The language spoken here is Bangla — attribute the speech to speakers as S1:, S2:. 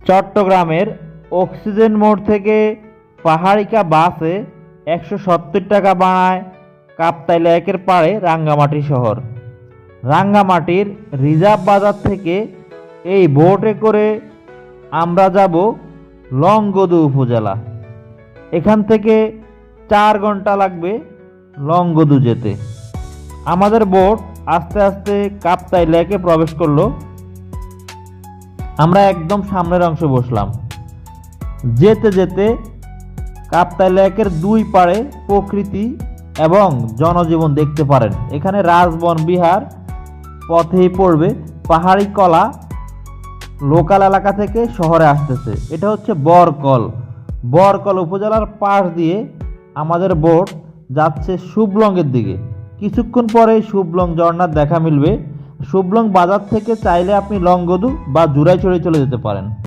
S1: চট্টগ্রামের অক্সিজেন মোড় থেকে পাহাড়িকা বাসে 170 টাকা ভাড়ায় কাপ্তাই লেকের পাড়ে রাঙ্গামাটি শহর। রাঙ্গামাটির রিজার্ভ বাজার থেকে এই বোটে করে আমরা যাব লংগদু উপজেলা। এখান থেকে 4 ঘন্টা লাগবে লংগদু যেতে। আমাদের বোট আস্তে আস্তে কাপ্তাই লেকে প্রবেশ করলো। আমরা একদম সামনের অংশে বসলাম। যেতে যেতে কাপ্তাই লেকের দুই পাড়ে প্রকৃতি এবং জনজীবন দেখতে পারেন। এখানে রাজবন বিহার পথেই পড়বে পাহাড়ি কলা লোকাল এলাকা থেকে শহরে আসতেছে। এটা হচ্ছে বরকল উপজেলার পাশ দিয়ে আমাদের বোট যাচ্ছে শুভলংয়ের দিকে। কিছুক্ষণ পরে শুভলং ঝর্ণার দেখা মিলবে। শুভলং বাজার থেকে চাইলে আপনি লংগদু বা জুরাইছড়ি চলে যেতে পারেন।